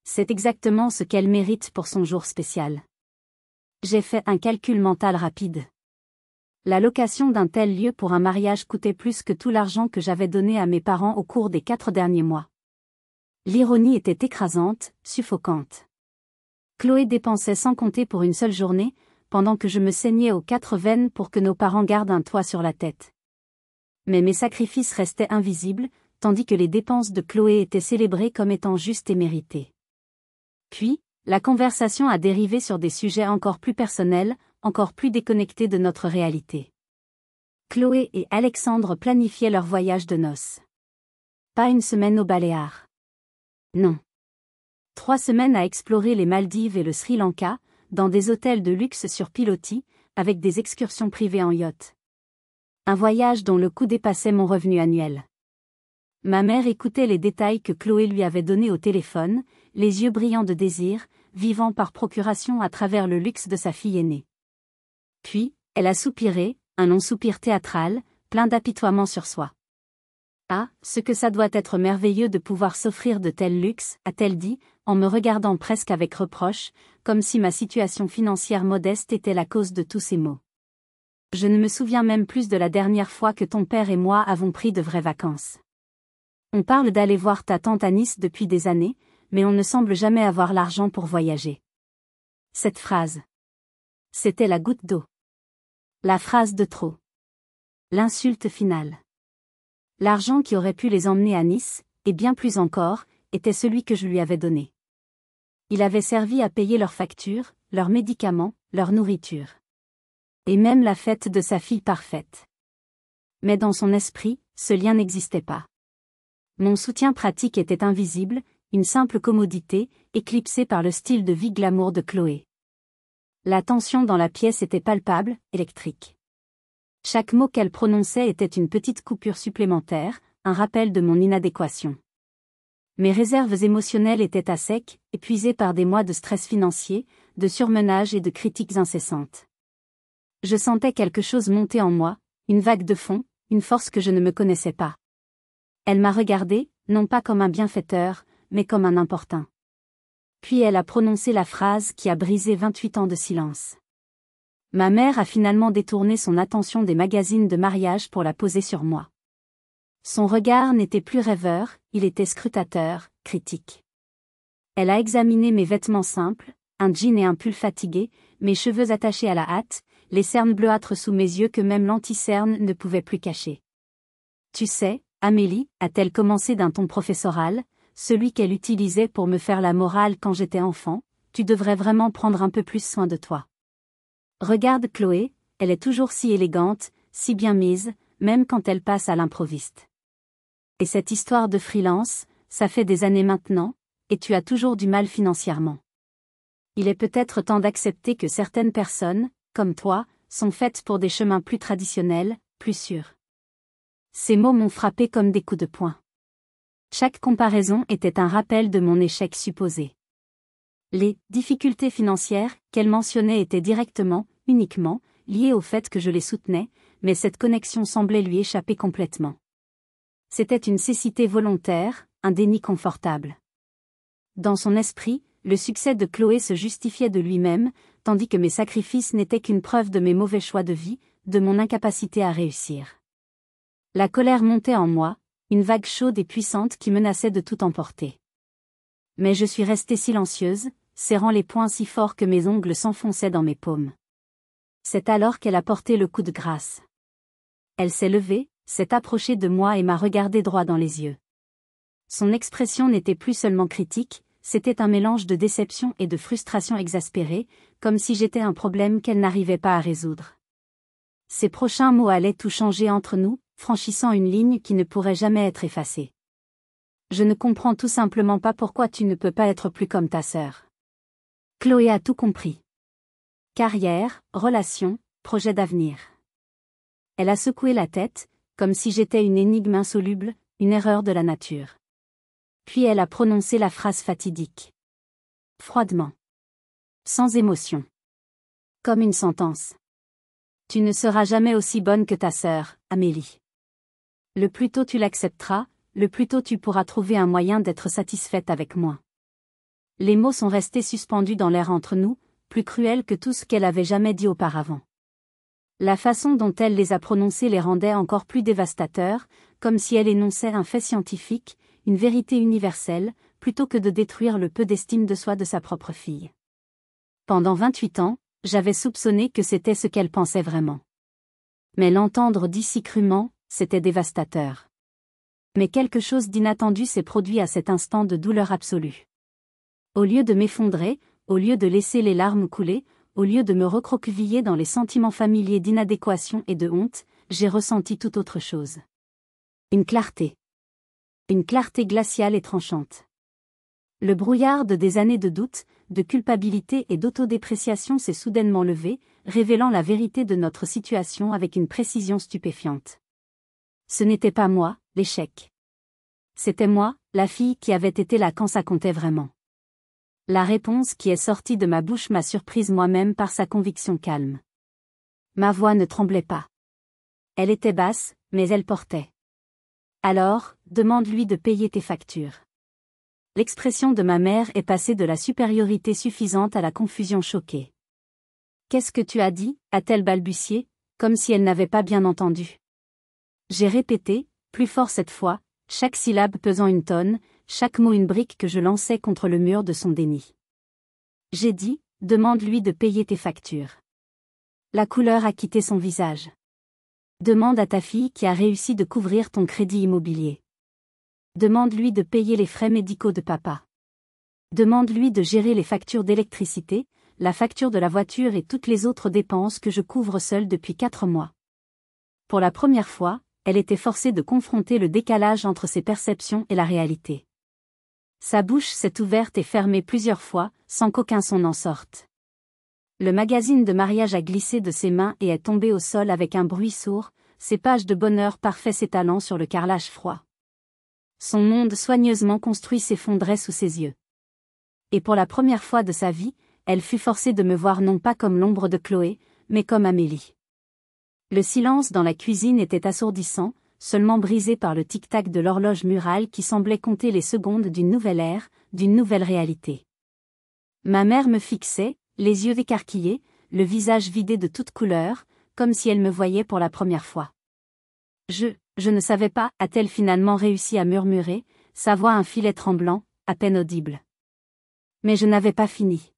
C'est exactement ce qu'elle mérite pour son jour spécial. J'ai fait un calcul mental rapide. La location d'un tel lieu pour un mariage coûtait plus que tout l'argent que j'avais donné à mes parents au cours des 4 derniers mois. L'ironie était écrasante, suffocante. Chloé dépensait sans compter pour une seule journée, pendant que je me saignais aux 4 veines pour que nos parents gardent un toit sur la tête. Mais mes sacrifices restaient invisibles, tandis que les dépenses de Chloé étaient célébrées comme étant justes et méritées. Puis, la conversation a dérivé sur des sujets encore plus personnels, encore plus déconnectés de notre réalité. Chloé et Alexandre planifiaient leur voyage de noces. Pas une semaine aux Baléares. Non. 3 semaines à explorer les Maldives et le Sri Lanka, dans des hôtels de luxe sur pilotis, avec des excursions privées en yacht. Un voyage dont le coût dépassait mon revenu annuel. Ma mère écoutait les détails que Chloé lui avait donnés au téléphone, les yeux brillants de désir, vivant par procuration à travers le luxe de sa fille aînée. Puis, elle a soupiré, un long soupir théâtral, plein d'apitoiement sur soi. Ah, ce que ça doit être merveilleux de pouvoir s'offrir de tels luxes, a-t-elle dit, en me regardant presque avec reproche, comme si ma situation financière modeste était la cause de tous ces maux. Je ne me souviens même plus de la dernière fois que ton père et moi avons pris de vraies vacances. On parle d'aller voir ta tante à Nice depuis des années, mais on ne semble jamais avoir l'argent pour voyager. Cette phrase. C'était la goutte d'eau. La phrase de trop. L'insulte finale. L'argent qui aurait pu les emmener à Nice, et bien plus encore, était celui que je lui avais donné. Il avait servi à payer leurs factures, leurs médicaments, leur nourriture. Et même la fête de sa fille parfaite. Mais dans son esprit, ce lien n'existait pas. Mon soutien pratique était invisible, une simple commodité, éclipsée par le style de vie glamour de Chloé. La tension dans la pièce était palpable, électrique. Chaque mot qu'elle prononçait était une petite coupure supplémentaire, un rappel de mon inadéquation. Mes réserves émotionnelles étaient à sec, épuisées par des mois de stress financier, de surmenage et de critiques incessantes. Je sentais quelque chose monter en moi, une vague de fond, une force que je ne me connaissais pas. Elle m'a regardé, non pas comme un bienfaiteur, mais comme un importun. Puis elle a prononcé la phrase qui a brisé 28 ans de silence. Ma mère a finalement détourné son attention des magazines de mariage pour la poser sur moi. Son regard n'était plus rêveur, il était scrutateur, critique. Elle a examiné mes vêtements simples, un jean et un pull fatigué, mes cheveux attachés à la hâte, les cernes bleuâtres sous mes yeux que même l'anti-cerne ne pouvait plus cacher. Tu sais, Amélie, a-t-elle commencé d'un ton professoral, celui qu'elle utilisait pour me faire la morale quand j'étais enfant, tu devrais vraiment prendre un peu plus soin de toi. Regarde Chloé, elle est toujours si élégante, si bien mise, même quand elle passe à l'improviste. Et cette histoire de freelance, ça fait des années maintenant, et tu as toujours du mal financièrement. Il est peut-être temps d'accepter que certaines personnes, comme toi, sont faites pour des chemins plus traditionnels, plus sûrs. Ces mots m'ont frappé comme des coups de poing. Chaque comparaison était un rappel de mon échec supposé. Les difficultés financières qu'elle mentionnait étaient directement, uniquement, liées au fait que je les soutenais, mais cette connexion semblait lui échapper complètement. C'était une cécité volontaire, un déni confortable. Dans son esprit, le succès de Chloé se justifiait de lui-même, tandis que mes sacrifices n'étaient qu'une preuve de mes mauvais choix de vie, de mon incapacité à réussir. La colère montait en moi, une vague chaude et puissante qui menaçait de tout emporter. Mais je suis restée silencieuse, serrant les poings si fort que mes ongles s'enfonçaient dans mes paumes. C'est alors qu'elle a porté le coup de grâce. Elle s'est levée, s'est approchée de moi et m'a regardé droit dans les yeux. Son expression n'était plus seulement critique, c'était un mélange de déception et de frustration exaspérée, comme si j'étais un problème qu'elle n'arrivait pas à résoudre. Ses prochains mots allaient tout changer entre nous, franchissant une ligne qui ne pourrait jamais être effacée. Je ne comprends tout simplement pas pourquoi tu ne peux pas être plus comme ta sœur. Chloé a tout compris. Carrière, relations, projet d'avenir. Elle a secoué la tête, comme si j'étais une énigme insoluble, une erreur de la nature. Puis elle a prononcé la phrase fatidique. Froidement. Sans émotion. Comme une sentence. Tu ne seras jamais aussi bonne que ta sœur, Amélie. Le plus tôt tu l'accepteras, le plus tôt tu pourras trouver un moyen d'être satisfaite avec moi. Les mots sont restés suspendus dans l'air entre nous, plus cruels que tout ce qu'elle avait jamais dit auparavant. La façon dont elle les a prononcés les rendait encore plus dévastateurs, comme si elle énonçait un fait scientifique, une vérité universelle, plutôt que de détruire le peu d'estime de soi de sa propre fille. Pendant 28 ans, j'avais soupçonné que c'était ce qu'elle pensait vraiment. Mais l'entendre dit si crûment, c'était dévastateur. Mais quelque chose d'inattendu s'est produit à cet instant de douleur absolue. Au lieu de m'effondrer, au lieu de laisser les larmes couler, au lieu de me recroqueviller dans les sentiments familiers d'inadéquation et de honte, j'ai ressenti tout autre chose. Une clarté. Une clarté glaciale et tranchante. Le brouillard de des années de doute, de culpabilité et d'autodépréciation s'est soudainement levé, révélant la vérité de notre situation avec une précision stupéfiante. Ce n'était pas moi, l'échec. C'était moi, la fille qui avait été là quand ça comptait vraiment. La réponse qui est sortie de ma bouche m'a surprise moi-même par sa conviction calme. Ma voix ne tremblait pas. Elle était basse, mais elle portait. Alors, demande-lui de payer tes factures. L'expression de ma mère est passée de la supériorité suffisante à la confusion choquée. Qu'est-ce que tu as dit, a-t-elle balbutié, comme si elle n'avait pas bien entendu. J'ai répété, plus fort cette fois, chaque syllabe pesant une tonne, chaque mot une brique que je lançais contre le mur de son déni. J'ai dit, demande-lui de payer tes factures. La couleur a quitté son visage. Demande à ta fille qui a réussi de couvrir ton crédit immobilier. Demande-lui de payer les frais médicaux de papa. Demande-lui de gérer les factures d'électricité, la facture de la voiture et toutes les autres dépenses que je couvre seule depuis 4 mois. Pour la première fois, elle était forcée de confronter le décalage entre ses perceptions et la réalité. Sa bouche s'est ouverte et fermée plusieurs fois, sans qu'aucun son n'en sorte. Le magazine de mariage a glissé de ses mains et est tombé au sol avec un bruit sourd, ses pages de bonheur parfait s'étalant sur le carrelage froid. Son monde soigneusement construit s'effondrait sous ses yeux. Et pour la première fois de sa vie, elle fut forcée de me voir non pas comme l'ombre de Chloé, mais comme Amélie. Le silence dans la cuisine était assourdissant, seulement brisé par le tic-tac de l'horloge murale qui semblait compter les secondes d'une nouvelle ère, d'une nouvelle réalité. Ma mère me fixait, les yeux écarquillés, le visage vidé de toute couleur, comme si elle me voyait pour la première fois. Je ne savais pas, a-t-elle finalement réussi à murmurer, sa voix un filet tremblant, à peine audible. Mais je n'avais pas fini.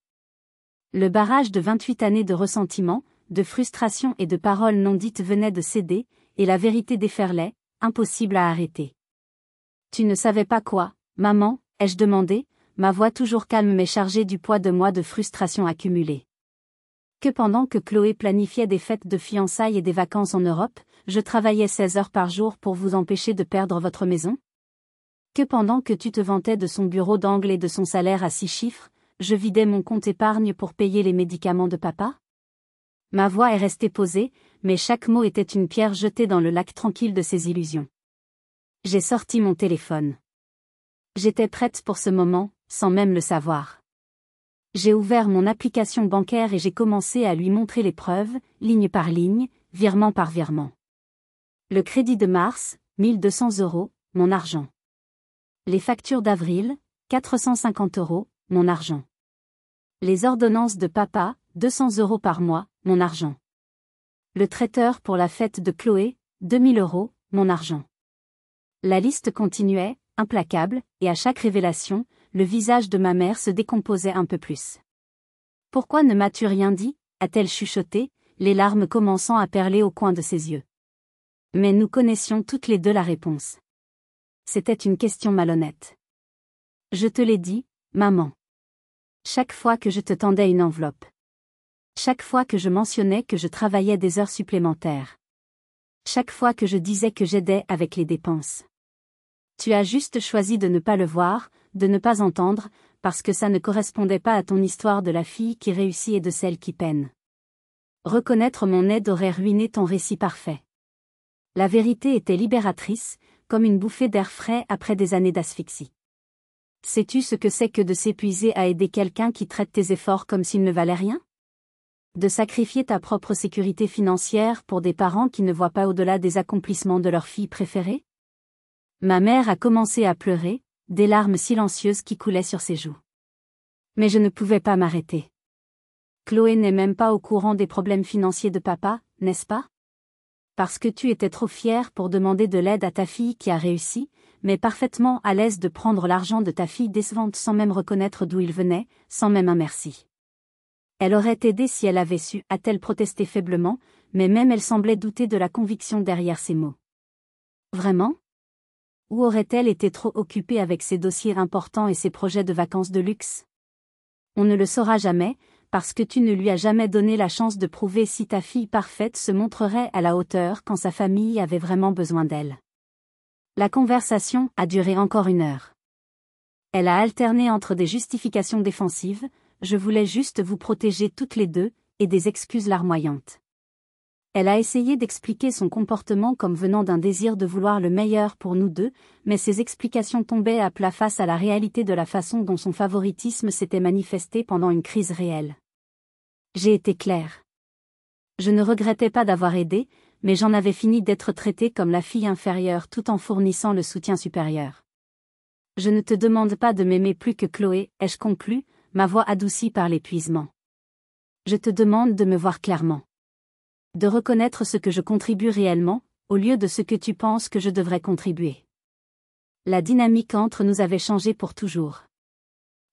Le barrage de 28 années de ressentiment, de frustration et de paroles non dites venait de céder, et la vérité déferlait, impossible à arrêter. Tu ne savais pas quoi, maman, ai-je demandé, ma voix toujours calme mais chargée du poids de mois de frustration accumulée. Que pendant que Chloé planifiait des fêtes de fiançailles et des vacances en Europe, je travaillais 16 heures par jour pour vous empêcher de perdre votre maison? Que pendant que tu te vantais de son bureau d'angle et de son salaire à 6 chiffres, je vidais mon compte épargne pour payer les médicaments de papa? Ma voix est restée posée, mais chaque mot était une pierre jetée dans le lac tranquille de ses illusions. J'ai sorti mon téléphone. J'étais prête pour ce moment, sans même le savoir. J'ai ouvert mon application bancaire et j'ai commencé à lui montrer les preuves, ligne par ligne, virement par virement. Le crédit de mars, 1200 €, mon argent. Les factures d'avril, 450 €, mon argent. Les ordonnances de papa, 200 € par mois, mon argent. Le traiteur pour la fête de Chloé, 2000 €, mon argent. La liste continuait, implacable, et à chaque révélation, le visage de ma mère se décomposait un peu plus. « Pourquoi ne m'as-tu rien dit ?» a-t-elle chuchoté, les larmes commençant à perler au coin de ses yeux. Mais nous connaissions toutes les deux la réponse. C'était une question malhonnête. Je te l'ai dit, maman. Chaque fois que je te tendais une enveloppe. Chaque fois que je mentionnais que je travaillais des heures supplémentaires. Chaque fois que je disais que j'aidais avec les dépenses. Tu as juste choisi de ne pas le voir, de ne pas entendre, parce que ça ne correspondait pas à ton histoire de la fille qui réussit et de celle qui peine. Reconnaître mon aide aurait ruiné ton récit parfait. La vérité était libératrice, comme une bouffée d'air frais après des années d'asphyxie. Sais-tu ce que c'est que de s'épuiser à aider quelqu'un qui traite tes efforts comme s'ils ne valaient rien? De sacrifier ta propre sécurité financière pour des parents qui ne voient pas au-delà des accomplissements de leur fille préférée? Ma mère a commencé à pleurer, des larmes silencieuses qui coulaient sur ses joues. Mais je ne pouvais pas m'arrêter. Chloé n'est même pas au courant des problèmes financiers de papa, n'est-ce pas? Parce que tu étais trop fière pour demander de l'aide à ta fille qui a réussi, mais parfaitement à l'aise de prendre l'argent de ta fille décevante sans même reconnaître d'où il venait, sans même un merci. Elle aurait aidé si elle avait su, a-t-elle protesté faiblement, mais même elle semblait douter de la conviction derrière ces mots. Vraiment? Ou aurait-elle été trop occupée avec ses dossiers importants et ses projets de vacances de luxe? On ne le saura jamais, parce que tu ne lui as jamais donné la chance de prouver si ta fille parfaite se montrerait à la hauteur quand sa famille avait vraiment besoin d'elle. La conversation a duré encore 1 heure. Elle a alterné entre des justifications défensives, je voulais juste vous protéger toutes les deux, et des excuses larmoyantes. Elle a essayé d'expliquer son comportement comme venant d'un désir de vouloir le meilleur pour nous deux, mais ses explications tombaient à plat face à la réalité de la façon dont son favoritisme s'était manifesté pendant une crise réelle. J'ai été claire. Je ne regrettais pas d'avoir aidé, mais j'en avais fini d'être traitée comme la fille inférieure tout en fournissant le soutien supérieur. Je ne te demande pas de m'aimer plus que Chloé, ai-je conclu, ma voix adoucie par l'épuisement. Je te demande de me voir clairement. De reconnaître ce que je contribue réellement, au lieu de ce que tu penses que je devrais contribuer. La dynamique entre nous avait changé pour toujours.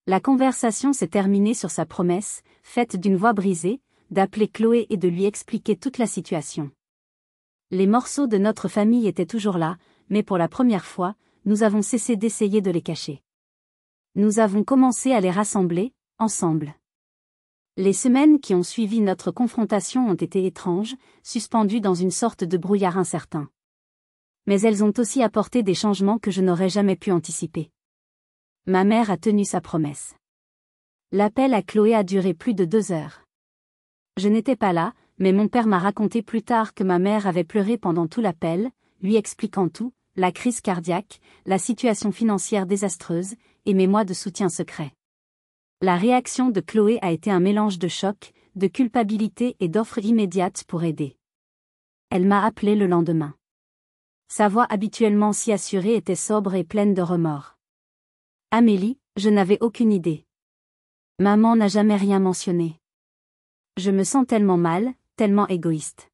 La conversation s'est terminée sur sa promesse, faite d'une voix brisée, d'appeler Chloé et de lui expliquer toute la situation. Les morceaux de notre famille étaient toujours là, mais pour la première fois, nous avons cessé d'essayer de les cacher. Nous avons commencé à les rassembler, ensemble. Les semaines qui ont suivi notre confrontation ont été étranges, suspendues dans une sorte de brouillard incertain. Mais elles ont aussi apporté des changements que je n'aurais jamais pu anticiper. Ma mère a tenu sa promesse. L'appel à Chloé a duré plus de 2 heures. Je n'étais pas là, mais mon père m'a raconté plus tard que ma mère avait pleuré pendant tout l'appel, lui expliquant tout, la crise cardiaque, la situation financière désastreuse, et mes mois de soutien secret. La réaction de Chloé a été un mélange de choc, de culpabilité et d'offres immédiates pour aider. Elle m'a appelé le lendemain. Sa voix habituellement si assurée était sobre et pleine de remords. Amélie, je n'avais aucune idée. Maman n'a jamais rien mentionné. Je me sens tellement mal, tellement égoïste.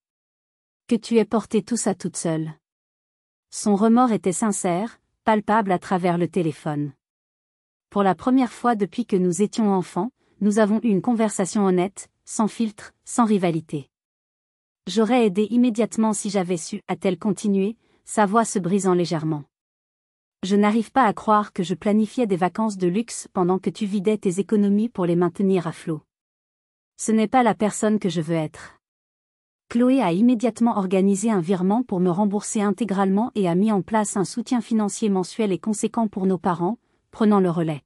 Que tu aies porté tout ça toute seule. Son remords était sincère, palpable à travers le téléphone. Pour la première fois depuis que nous étions enfants, nous avons eu une conversation honnête, sans filtre, sans rivalité. J'aurais aidé immédiatement si j'avais su, a-t-elle continué, sa voix se brisant légèrement. Je n'arrive pas à croire que je planifiais des vacances de luxe pendant que tu vidais tes économies pour les maintenir à flot. Ce n'est pas la personne que je veux être. Chloé a immédiatement organisé un virement pour me rembourser intégralement et a mis en place un soutien financier mensuel et conséquent pour nos parents, prenant le relais.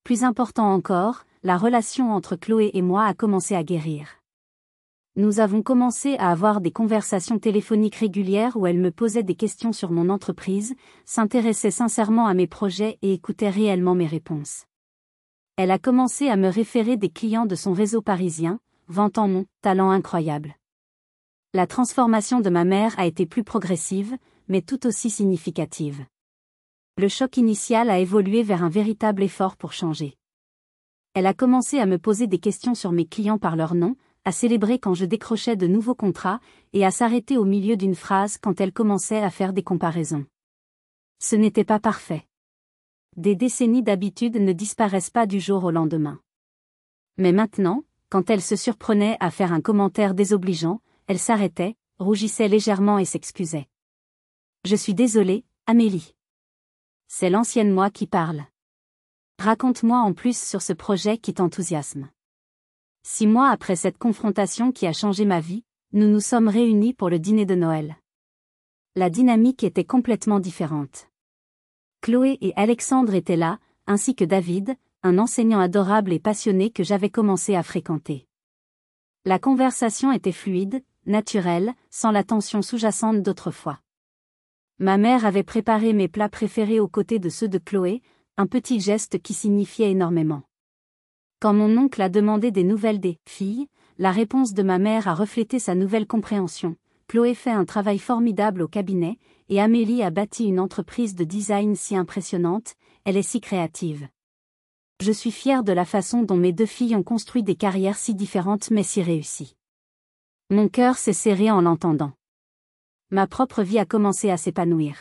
Plus important encore, la relation entre Chloé et moi a commencé à guérir. Nous avons commencé à avoir des conversations téléphoniques régulières où elle me posait des questions sur mon entreprise, s'intéressait sincèrement à mes projets et écoutait réellement mes réponses. Elle a commencé à me référer des clients de son réseau parisien, vantant mon talent incroyable. La transformation de ma mère a été plus progressive, mais tout aussi significative. Le choc initial a évolué vers un véritable effort pour changer. Elle a commencé à me poser des questions sur mes clients par leur nom, à célébrer quand je décrochais de nouveaux contrats, et à s'arrêter au milieu d'une phrase quand elle commençait à faire des comparaisons. Ce n'était pas parfait. Des décennies d'habitude ne disparaissent pas du jour au lendemain. Mais maintenant, quand elle se surprenait à faire un commentaire désobligeant, elle s'arrêtait, rougissait légèrement et s'excusait. « Je suis désolée, Amélie. C'est l'ancienne moi qui parle. Raconte-moi en plus sur ce projet qui t'enthousiasme. » 6 mois après cette confrontation qui a changé ma vie, nous nous sommes réunis pour le dîner de Noël. La dynamique était complètement différente. Chloé et Alexandre étaient là, ainsi que David, un enseignant adorable et passionné que j'avais commencé à fréquenter. La conversation était fluide, naturelle, sans la tension sous-jacente d'autrefois. Ma mère avait préparé mes plats préférés aux côtés de ceux de Chloé, un petit geste qui signifiait énormément. Quand mon oncle a demandé des nouvelles des filles, la réponse de ma mère a reflété sa nouvelle compréhension. Chloé fait un travail formidable au cabinet, et Amélie a bâti une entreprise de design si impressionnante, elle est si créative. Je suis fière de la façon dont mes 2 filles ont construit des carrières si différentes mais si réussies. Mon cœur s'est serré en l'entendant. Ma propre vie a commencé à s'épanouir.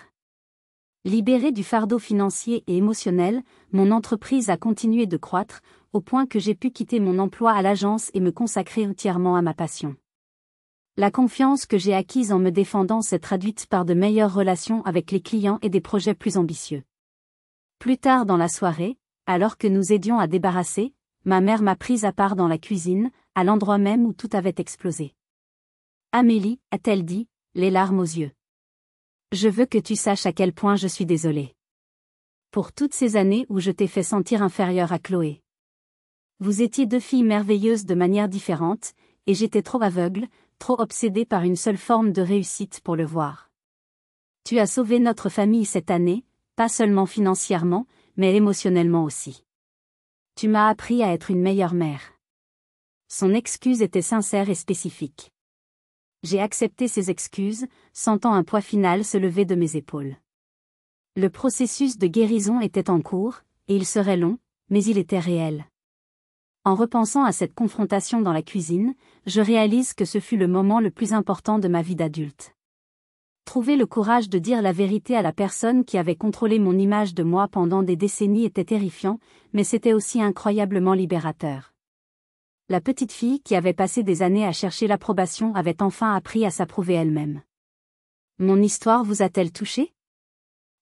Libérée du fardeau financier et émotionnel, mon entreprise a continué de croître, au point que j'ai pu quitter mon emploi à l'agence et me consacrer entièrement à ma passion. La confiance que j'ai acquise en me défendant s'est traduite par de meilleures relations avec les clients et des projets plus ambitieux. Plus tard dans la soirée, alors que nous aidions à débarrasser, ma mère m'a prise à part dans la cuisine, à l'endroit même où tout avait explosé. « Amélie, a-t-elle dit, les larmes aux yeux. Je veux que tu saches à quel point je suis désolée. Pour toutes ces années où je t'ai fait sentir inférieure à Chloé. Vous étiez 2 filles merveilleuses de manière différente, et j'étais trop aveugle, trop obsédée par une seule forme de réussite pour le voir. Tu as sauvé notre famille cette année, pas seulement financièrement, mais émotionnellement aussi. Tu m'as appris à être une meilleure mère. » Son excuse était sincère et spécifique. J'ai accepté ses excuses, sentant un poids final se lever de mes épaules. Le processus de guérison était en cours, et il serait long, mais il était réel. En repensant à cette confrontation dans la cuisine, je réalise que ce fut le moment le plus important de ma vie d'adulte. Trouver le courage de dire la vérité à la personne qui avait contrôlé mon image de moi pendant des décennies était terrifiant, mais c'était aussi incroyablement libérateur. La petite fille qui avait passé des années à chercher l'approbation avait enfin appris à s'approuver elle-même. Mon histoire vous a-t-elle touché ?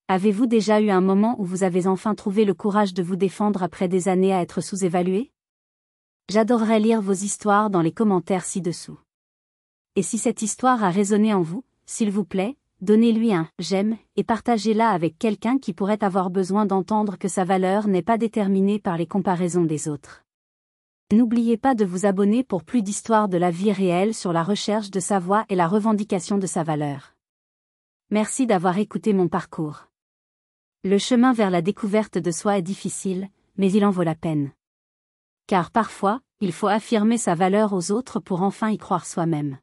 Avez-vous déjà eu un moment où vous avez enfin trouvé le courage de vous défendre après des années à être sous-évalué ? J'adorerais lire vos histoires dans les commentaires ci-dessous. Et si cette histoire a résonné en vous, s'il vous plaît, donnez-lui un « j'aime » et partagez-la avec quelqu'un qui pourrait avoir besoin d'entendre que sa valeur n'est pas déterminée par les comparaisons des autres. N'oubliez pas de vous abonner pour plus d'histoires de la vie réelle sur la recherche de sa voix et la revendication de sa valeur. Merci d'avoir écouté mon parcours. Le chemin vers la découverte de soi est difficile, mais il en vaut la peine. Car parfois, il faut affirmer sa valeur aux autres pour enfin y croire soi-même.